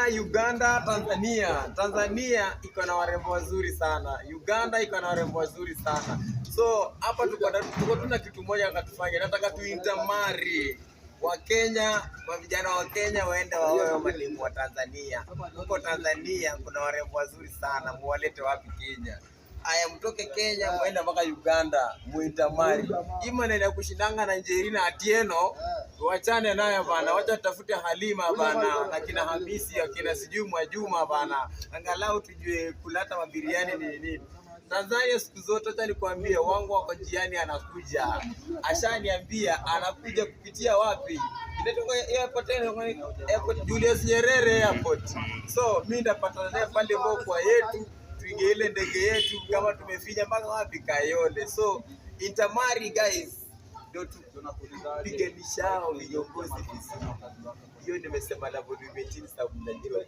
Uganda, Tanzania. Tanzania iko na warembo wazuri sana. Uganda iko na warembo wazuri sana. So hapa tuko tuna kitu moja katufanya. Nataka tuintamari wa Kenya, wa vijana wa Kenya waende waoe mademu wa Tanzania. Huko Tanzania kuna warembo wazuri sana. Muwalete wapi Kenya? Aya, mtoke Kenya muende mpaka Uganda muintamari. Hii maneno ya kushindanga na Angelina Atieno tuachane nayo bana, wacha tutafute Halima bana, na kina Hamisi, akina sijui Mwajuma bana, angalau tujue kulata mabiriani ni nini. Tanzania siku zote, acha nikwambie, wangu wako njiani, anakuja, ashaniambia anakuja kupitia wapi, inatoka airport Julius Nyerere airport. So mimi ndapata naye pale Mbokwa yetu, tuingie ile ndege yetu, kama tumefinya mpaka wapi Kayole. So intamari guys, ndio tupige mishao viongozi. Hiyo nimesema na volume chini sababu najua